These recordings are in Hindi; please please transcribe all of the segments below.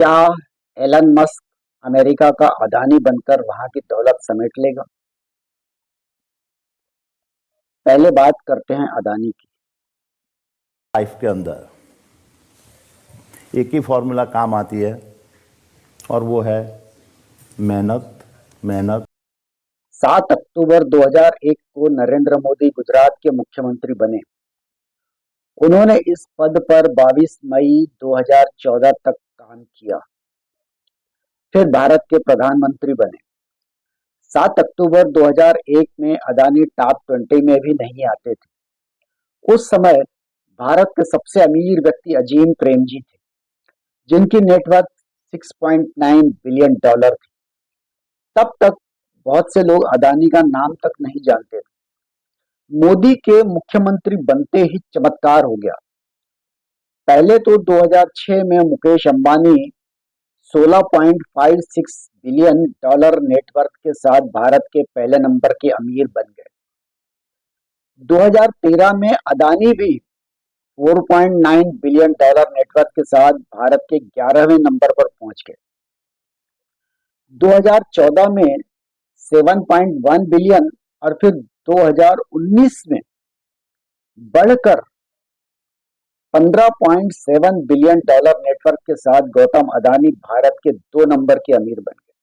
क्या एलन मस्क अमेरिका का अदानी बनकर वहां की दौलत समेट लेगा? पहले बात करते हैं अदानी की। लाइफ के अंदर एक ही फॉर्मूला काम आती है और वो है मेहनत, मेहनत। 7 अक्टूबर 2001 को नरेंद्र मोदी गुजरात के मुख्यमंत्री बने। उन्होंने इस पद पर 22 मई 2014 तक काम किया। फिर भारत के प्रधानमंत्री बने। 7 अक्टूबर 2001 में अदानी टॉप 20 में भी नहीं आते थे। उस समय भारत के सबसे अमीर व्यक्ति अजीम प्रेमजी थे, जिनकी नेटवर्थ 6.9 बिलियन डॉलर थी। तब तक बहुत से लोग अदानी का नाम तक नहीं जानते थे। मोदी के मुख्यमंत्री बनते ही चमत्कार हो गया। पहले तो 2006 में Mukesh Ambani 16.56 billion dollar net worth के साथ भारत के पहले नंबर के अमीर बन गए। 2013 में अदानी भी 4.9 बिलियन डॉलर नेटवर्थ के साथ भारत के 11वें नंबर पर पहुंच गए। 2014 में 7.1 बिलियन और फिर 2019 में बढ़कर 15.7 बिलियन डॉलर नेटवर्थ के साथ गौतम अदानी भारत के 2 नंबर के अमीर बन गए।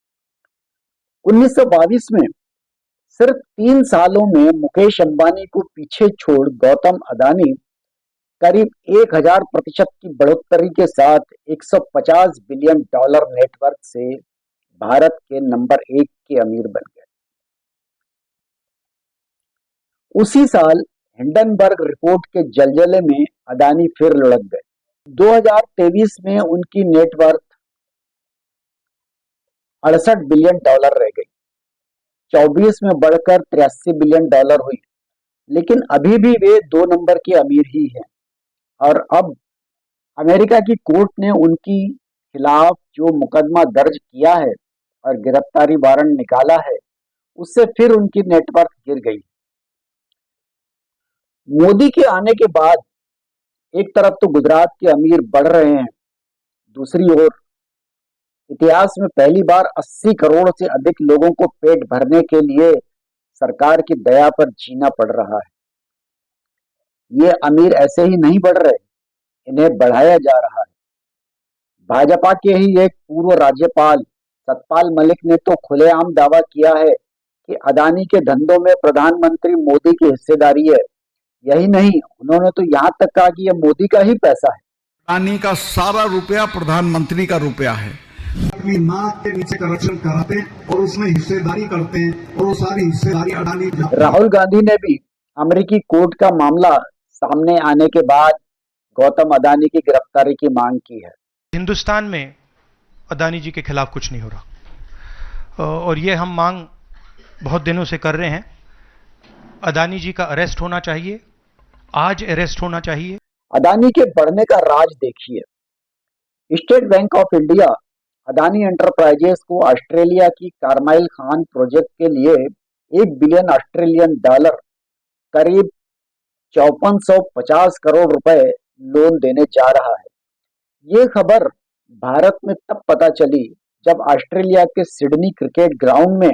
1922 में सिर्फ 3 सालों में मुकेश अंबानी को पीछे छोड़ गौतम अदानी करीब 1000% की बढ़ोतरी के साथ 150 बिलियन डॉलर नेटवर्थ से भारत के नंबर 1 के अमीर बन गए। उसी साल हिंडनबर्ग रिपोर्ट के जलजले में अदानी फिर लुढ़क गए। 2023 में उनकी नेटवर्थ 68 बिलियन डॉलर रह गई। 24 में बढ़कर 83 बिलियन डॉलर हुई, लेकिन अभी भी वे 2 नंबर के अमीर ही हैं। और अब अमेरिका की कोर्ट ने उनकी खिलाफ जो मुकदमा दर्ज किया है और गिरफ्तारी वारंट निकाला है, उससे फिर उनकी नेटवर्थ गिर गई। मोदी के आने के बाद एक तरफ तो गुजरात के अमीर बढ़ रहे हैं, दूसरी ओर इतिहास में पहली बार 80 करोड़ से अधिक लोगों को पेट भरने के लिए सरकार की दया पर जीना पड़ रहा है। ये अमीर ऐसे ही नहीं बढ़ रहे, इन्हें बढ़ाया जा रहा है। भाजपा के ही एक पूर्व राज्यपाल सतपाल मलिक ने तो खुलेआम दावा किया है कि अदानी के धंधों में प्रधानमंत्री मोदी की हिस्सेदारी है। यही नहीं, उन्होंने तो यहाँ तक कहा कि यह मोदी का ही पैसा है। अदानी का सारा रुपया प्रधानमंत्री का रुपया है। अपनी नाक के नीचे करप्शन कराते हैं और उसमें हिस्सेदारी करते हैं और वो सारी हिस्सेदारी अडानी। राहुल गांधी ने भी अमेरिकी कोर्ट का मामला सामने आने के बाद गौतम अदानी की गिरफ्तारी की मांग की है। हिंदुस्तान में अदानी जी के खिलाफ कुछ नहीं हो रहा और ये हम मांग बहुत दिनों से कर रहे हैं। अदानी जी का अरेस्ट होना चाहिए, आज अरेस्ट होना चाहिए। अदानी के बढ़ने का राज देखिए। State bank of India Adani enterprises को ऑस्ट्रेलिया की कारमाइल खान प्रोजेक्ट के लिए 1 बिलियन ऑस्ट्रेलियन डॉलर करीब 5450 करोड़ रुपए लोन देने जा रहा है। ये खबर भारत में तब पता चली जब ऑस्ट्रेलिया के सिडनी क्रिकेट ग्राउंड में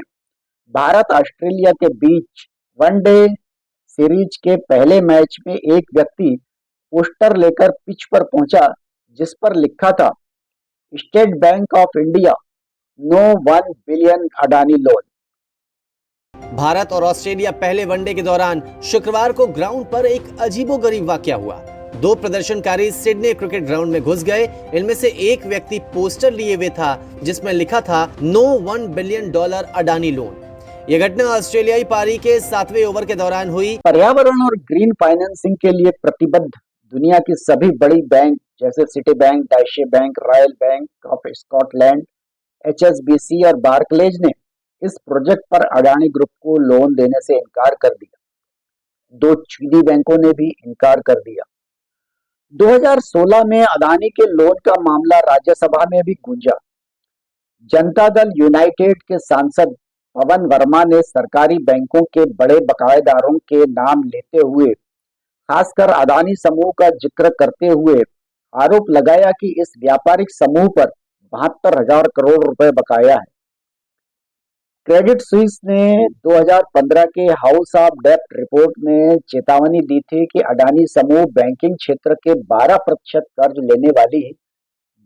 भारत ऑस्ट्रेलिया के बीच वनडे सीरीज के पहले मैच में एक व्यक्ति पोस्टर लेकर पिच पर पहुंचा, जिस पर लिखा था state bank of India no 1 billion Adani loan. Bharat और ऑस्ट्रेलिया पहले वनडे के दौरान शुक्रवार को ग्राउंड पर एक अजीबोगरीब वाकया हुआ। 2 प्रदर्शनकारी सिडनी क्रिकेट ग्राउंड में घुस गए। इनमें से एक व्यक्ति पोस्टर लिए हुए था जिसमें लिखा था no 1 billion dollar Adani loan. यह घटना ऑस्ट्रेलियाई पारी के 7वें ओवर के दौरान हुई। पर्यावरण और ग्रीन फाइनेंसिंग के लिए प्रतिबद्ध दुनिया की सभी बड़ी बैंक जैसे Citi Bank, Deutsche Bank, Royal Bank of Scotland, HSBC और बार्कलेज ने इस प्रोजेक्ट पर अडानी ग्रुप को लोन देने से इनकार कर दिया। 2 चीनी बैंकों ने भी इनकार कर दिया। 2016 में अदानी के लोन का मामला राज्यसभा में भी गूंजा। जनता दल यूनाइटेड के सांसद पवन वर्मा ने सरकारी बैंकों के बड़े बकायेदारों के नाम लेते हुए, खासकर अदानी समूह का जिक्र करते हुए आरोप लगाया कि इस व्यापारिक समूह पर 72,000 करोड़ रुपए बकाया है। क्रेडिट स्विस ने 2015 के हाउस ऑफ डेब्ट रिपोर्ट में चेतावनी दी थी कि अडानी समूह बैंकिंग क्षेत्र के 12% कर्ज लेने वाली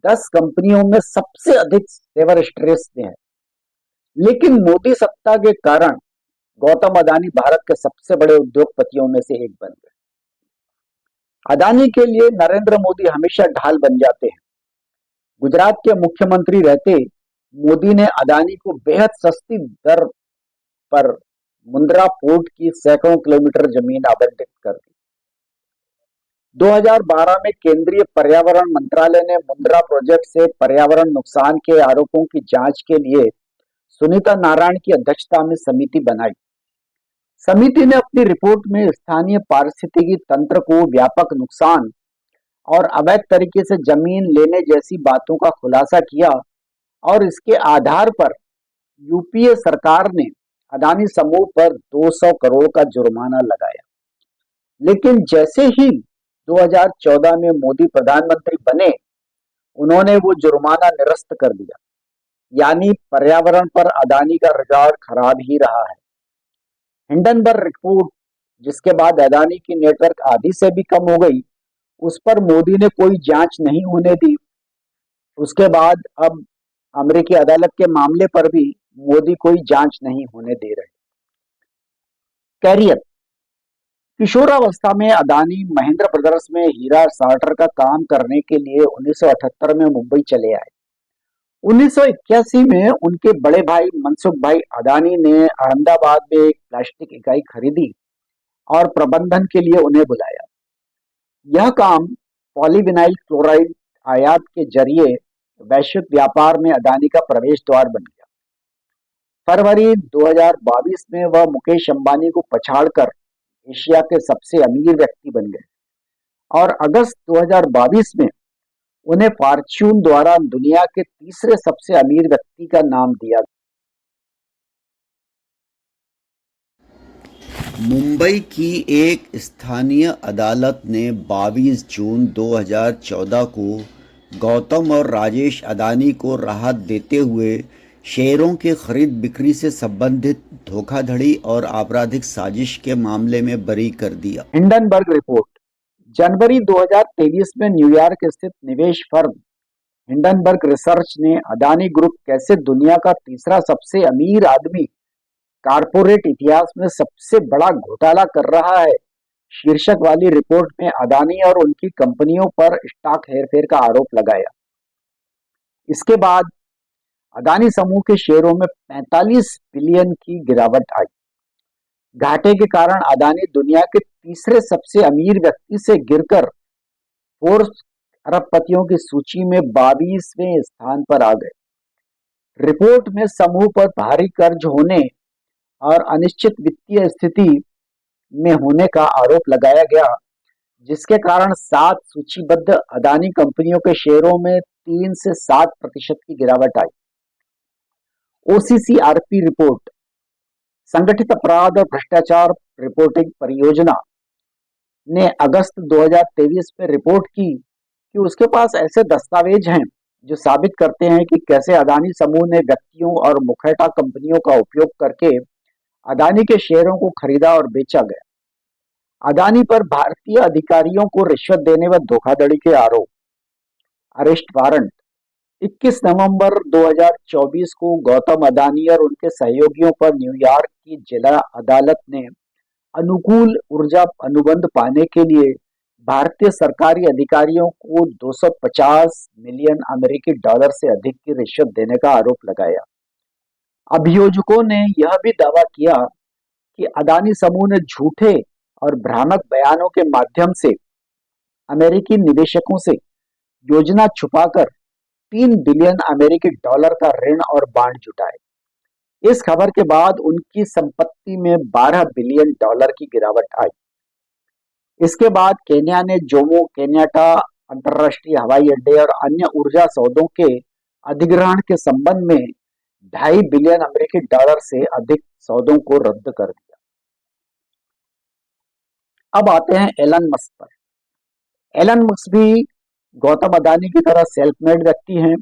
10 कंपनियों में सबसे अधिक सेवर स्ट्रेस में है। लेकिन मोदी सत्ता के कारण गौतम अडानी भारत के सबसे बड़े उद्योगपतियों में से एक बन गए। अडानी के लिए नरेंद्र मोदी हमेशा ढाल बन जाते हैं। गुजरात के मुख्यमंत्री रहते मोदी ने अडानी को बेहद सस्ती दर पर मुंद्रा पोर्ट की सैकड़ों किलोमीटर जमीन आवंटित कर दी। 2012 में केंद्रीय पर्यावरण मंत्रालय ने मुंद्रा प्रोजेक्ट से पर्यावरण नुकसान के आरोपों की जांच के लिए सुनीता नारायण की अध्यक्षता में समिति बनाई। समिति ने अपनी रिपोर्ट में स्थानीय पारिस्थितिकी तंत्र को व्यापक नुकसान और अवैध तरीके से जमीन लेने जैसी बातों का खुलासा किया और इसके आधार पर यूपीए सरकार ने अडानी समूह पर 200 करोड़ का जुर्माना लगाया। लेकिन जैसे ही 2014 में मोदी प्रधानमंत्री बने, उन्होंने वो जुर्माना निरस्त कर दिया। यानी पर्यावरण पर अडानी का रिकॉर्ड खराब ही रहा है। हिंडनबर्ग रिपोर्ट, जिसके बाद अडानी की नेटवर्क आधी से भी कम हो गई, उस पर मोदी ने कोई जांच नहीं होने दी। उसके बाद अब अमेरिकी अदालत के मामले पर भी मोदी कोई जांच नहीं होने दे रहे। कैरियर, किशोरावस्था में अडानी महेंद्र ब्रदर्स में हीरा सॉर्टर का काम करने के लिए 1978 में मुंबई चले आए। 1981 में उनके बड़े भाई मनसुख भाई अडानी ने अहमदाबाद में एक प्लास्टिक इकाई खरीदी और प्रबंधन के लिए उन्हें बुलाया। यह काम पॉलीविनाइल क्लोराइड आयात के जरिए वैश्विक व्यापार में अडानी का प्रवेश द्वार बन गया। फरवरी 2022 में वह मुकेश अंबानी को पछाड़कर एशिया के सबसे अमीर व्यक्ति बन गए और अगस्त 2022 में उन्हें फॉर्च्यून द्वारा दुनिया के तीसरे सबसे अमीर व्यक्ति का नाम दिया। मुंबई की एक स्थानीय अदालत ने 22 जून 2014 को गौतम और राजेश अडानी को राहत देते हुए शेयरों के खरीद बिक्री से संबंधित धोखाधड़ी और आपराधिक साजिश के मामले में बरी कर दिया। हिंडनबर्ग रिपोर्ट, जनवरी 2023 में न्यूयॉर्क स्थित निवेश फर्म हिंडनबर्ग रिसर्च ने अडानी ग्रुप कैसे दुनिया का तीसरा सबसे अमीर आदमी कारपोरेट इतिहास में सबसे बड़ा घोटाला कर रहा है शीर्षक वाली रिपोर्ट में अडानी और उनकी कंपनियों पर स्टॉक हेरफेर का आरोप लगाया। इसके बाद अडानी समूह के शेयरों में 45 बिलियन की गिरावट आई। घाटे के कारण अडानी दुनिया के तीसरे सबसे अमीर व्यक्ति से गिरकर फोर्ब्स अरबपतियों की सूची में 22वें स्थान पर आ गए। रिपोर्ट में समूह पर भारी कर्ज होने और अनिश्चित वित्तीय स्थिति में होने का आरोप लगाया गया, जिसके कारण 7 सूचीबद्ध अडानी कंपनियों के शेयरों में 3 से 7% की गिरावट आई। OCCRP रिपोर्ट, संगठित अपराध और भ्रष्टाचार रिपोर्टिंग परियोजना ने अगस्त 2023 में रिपोर्ट की कि उसके पास ऐसे दस्तावेज हैं जो साबित करते हैं कि कैसे अडानी समूह ने व्यक्तियों और मुखौटा कंपनियों का उपयोग करके अडानी के शेयरों को खरीदा और बेचा गया। अडानी पर भारतीय अधिकारियों को रिश्वत देने व धोखाधड़ी के आरोप। अरेस्ट वारंट, 21 नवंबर 2024 को गौतम अडानी और उनके सहयोगियों पर न्यूयॉर्क की जिला अदालत ने अनुकूल ऊर्जा अनुबंध पाने के लिए भारतीय सरकारी अधिकारियों को 250 मिलियन अमेरिकी डॉलर से अधिक की रिश्वत देने का आरोप लगाया। अभियोजकों ने यह भी दावा किया कि अडानी समूह ने झूठे और भ्रामक बयानों के माध्यम से अमेरिकी निवेशकों से योजना छुपाकर 3 बिलियन अमेरिकी डॉलर का ऋण और बांड जुटाए। इस खबर के बाद उनकी संपत्ति में 12 बिलियन डॉलर की गिरावट आई। इसके बाद केन्या ने जोमो केन्याटा अंतर्राष्ट्रीय हवाई अड्डे और अन्य ऊर्जा सौदों के अधिग्रहण के संबंध में 2.5 बिलियन अमेरिकी डॉलर से अधिक सौदों को रद्द कर दिया। अब आते हैं एलन मस्क पर। एलन मस्क भी गौतम अडानी की तरह सेल्फ मेड व्यक्ति हैं,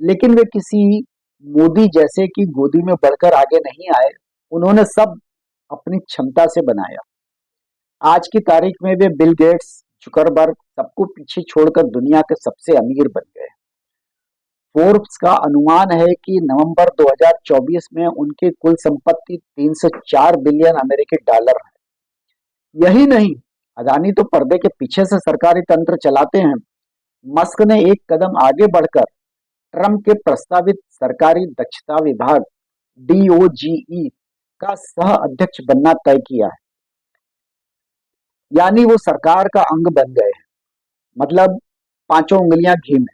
लेकिन वे किसी मोदी जैसे की गोदी में बढ़कर आगे नहीं आए। उन्होंने सब अपनी क्षमता से बनाया। आज की तारीख में वे बिल गेट्स, जुकरबर्ग सबको पीछे छोड़कर दुनिया के सबसे अमीर बन गए। फोर्ब्स का अनुमान है कि नवंबर 2024 में उनकी कुल संपत्ति 304 बिलियन अमेरिकी डॉलर है। यही नहीं, अदानी तो पर्दे के पीछे से सरकारी तंत्र चलाते हैं। मस्क ने एक कदम आगे बढ़कर ट्रंप के प्रस्तावित सरकारी दक्षता विभाग DOGE का सह अध्यक्ष बनना तय किया है। यानी वो सरकार का अंग बन गए हैं, मतलब पांचों उंगलियां घी में।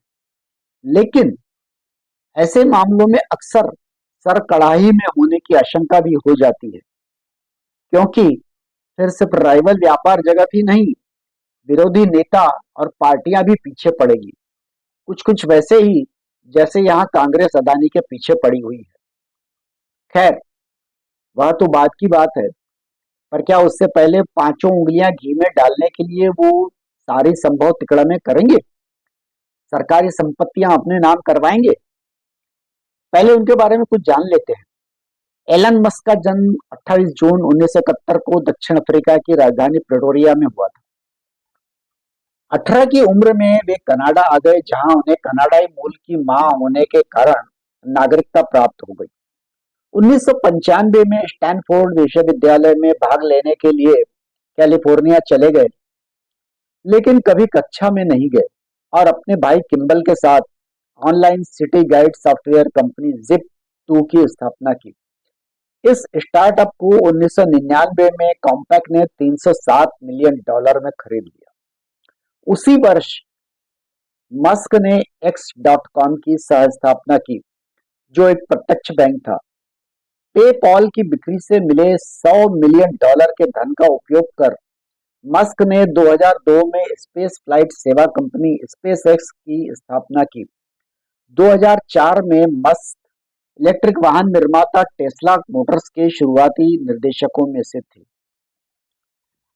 लेकिन ऐसे मामलों में अक्सर सर कढ़ाई में होने की आशंका भी हो जाती है, क्योंकि फिर सिर्फ राइवल व्यापार जगत ही नहीं, विरोधी नेता और पार्टियां भी पीछे पड़ेगी, कुछ कुछ वैसे ही जैसे यहाँ कांग्रेस अदानी के पीछे पड़ी हुई है। खैर, वह तो बाद की बात है, पर क्या उससे पहले पांचों उंगलियां घी में डालने के लिए वो सारी संभव तिकड़में करेंगे? सरकारी संपत्तियां अपने नाम करवाएंगे? पहले उनके बारे में कुछ जान लेते हैं। एलन मस्क का जन्म 28 जून 1971 को दक्षिण अफ्रीका की राजधानी प्रिटोरिया में हुआ था। 18 की उम्र में वे कनाडा आ गए, जहां उन्हें कनाडाई मूल की मां होने के कारण नागरिकता प्राप्त हो गई। 1995 में स्टैनफोर्ड विश्वविद्यालय में भाग लेने के लिए कैलिफोर्निया चले गए, लेकिन कभी कक्षा में नहीं गए और अपने भाई किम्बल के साथ online city guide software company Zip2 की स्थापना की। इस स्टार्टअप को 1999 में कॉम्पैक ने $307 मिलियन में खरीद लिया। उसी वर्ष मस्क ने X.com की सह स्थापना की, जो एक प्रत्यक्ष बैंक था। पेपॉल की बिक्री से मिले $100 मिलियन के धन का उपयोग कर मस्क ने 2002 में स्पेस फ्लाइट सेवा कंपनी स्पेसएक्स की स्थापना की। 2004 में मस्क इलेक्ट्रिक वाहन निर्माता टेस्ला मोटर्स के शुरुआती निर्देशकों में से थे।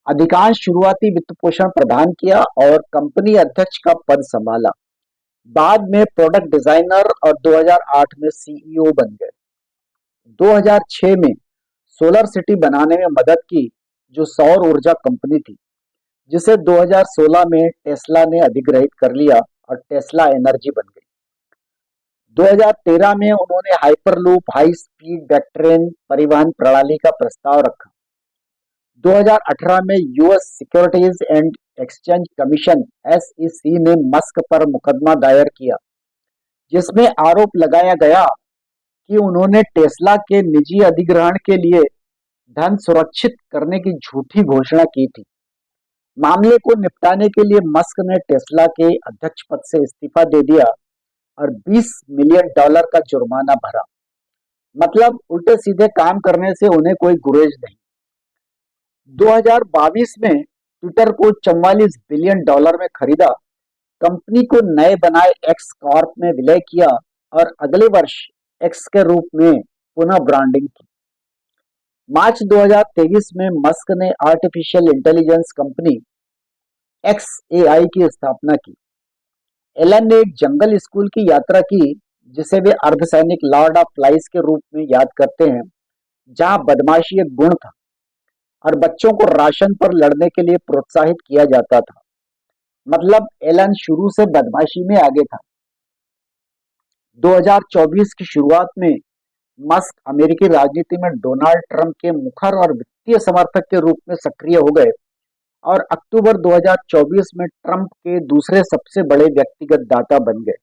अधिकांश शुरुआती वित्त पोषण प्रदान किया और कंपनी अध्यक्ष का पद संभाला। बाद में प्रोडक्ट डिजाइनर और 2008 में CEO बन गए। 2006 में सोलर सिटी बनाने में मदद की, जो सौर ऊर्जा कंपनी थी, जिसे 2016 में टेस्ला ने अधिग्रहित कर लिया और टेस्ला एनर्जी बन गई। 2013 में उन्होंने हाइपरलूप हाई स्पीड वेक्ट्रेन परिवहन प्रणाली का प्रस्ताव रखा। 2018 में US securities and exchange commission SEC ने मस्क पर मुकदमा दायर किया, जिसमें आरोप लगाया गया कि उन्होंने टेस्ला के निजी अधिग्रहण के लिए धन सुरक्षित करने की झूठी घोषणा की थी। मामले को निपटाने के लिए मस्क ने टेस्ला के अध्यक्ष पद से इस्तीफा दे दिया और $20 मिलियन का जुर्माना भरा। मतलब उल्टे सीधे काम करने से उन्हें कोई गुरेज नहीं। 2022 में ट्विटर को $44 बिलियन में खरीदा, कंपनी को नए बनाए एक्स कॉर्प में विलय किया और अगले वर्ष एक्स के रूप में पुनः ब्रांडिंग की। मार्च 2023 में मस्क ने आर्टिफिशियल इंटेलिजेंस कंपनी XAI की स्थापना की। एलन ने एक जंगल स्कूल की यात्रा की, जिसे वे अर्धसैनिक लॉर्ड ऑफ फ्लाइज के रूप में याद करते हैं, जहां बदमाशी एक गुण था और बच्चों को राशन पर लड़ने के लिए प्रोत्साहित किया जाता था। मतलब एलन शुरू से बदमाशी में आगे था। 2024 की शुरुआत में मस्क अमेरिकी राजनीति में डोनाल्ड ट्रंप के मुखर और वित्तीय समर्थक के रूप में सक्रिय हो गए और अक्टूबर 2024 में ट्रंप के दूसरे सबसे बड़े व्यक्तिगत दाता बन गए।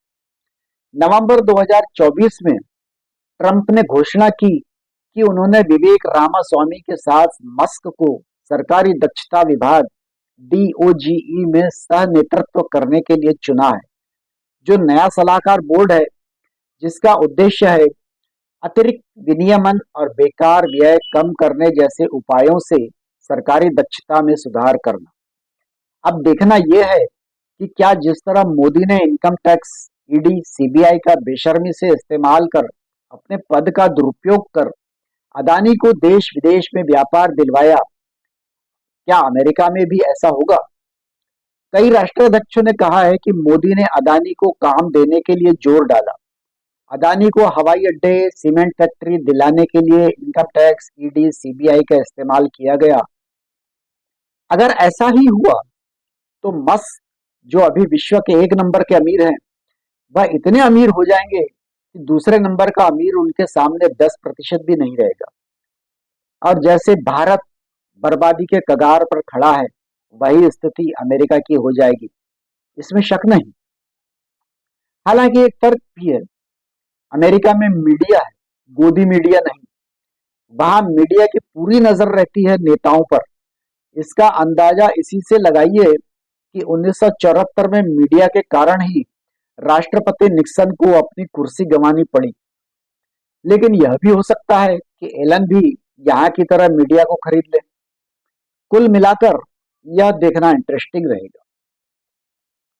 नवंबर 2024 में ट्रंप ने घोषणा की कि उन्होंने विवेक रामास्वामी के साथ मस्क को सरकारी दक्षता विभाग DOGE में सह नेतृत्व करने के लिए चुना है, जो नया सलाहकार बोर्ड है जिसका उद्देश्य है अतिरिक्त विनियमन और बेकार व्यय कम करने जैसे उपायों से सरकारी दक्षता में सुधार करना। अब देखना यह है कि क्या जिस तरह मोदी ने इनकम टैक्स, ED, CBI का बेशर्मी से इस्तेमाल कर अपने पद का दुरुपयोग कर अदानी को देश विदेश में व्यापार दिलवाया, क्या अमेरिका में भी ऐसा होगा? कई राष्ट्राध्यक्षों ने कहा है कि मोदी ने अदानी को काम देने के लिए जोर डाला, अदानी को हवाई अड्डे, सीमेंट फैक्ट्री दिलाने के लिए इनकम टैक्स, ईडी, सीबीआई का इस्तेमाल किया गया। अगर ऐसा ही हुआ तो मस्क, जो अभी विश्व के 1 नंबर के अमीर हैं, वह इतने अमीर हो जाएंगे कि दूसरे नंबर का अमीर उनके सामने 10% भी नहीं रहेगा। और जैसे भारत बर्बादी के कगार पर खड़ा है, वही स्थिति अमेरिका की हो जाएगी, इसमें शक नहीं। हालांकि एक तर्क भी है, अमेरिका में मीडिया है, गोदी मीडिया नहीं। वहां मीडिया की पूरी नजर रहती है नेताओं पर। इसका अंदाजा इसी से लगाइए कि 1974 में मीडिया के कारण ही राष्ट्रपति निक्सन को अपनी कुर्सी गंवानी पड़ी। लेकिन यह भी हो सकता है कि एलन भी यहाँ की तरह मीडिया को खरीद ले। कुल मिलाकर यह देखना इंटरेस्टिंग रहेगा।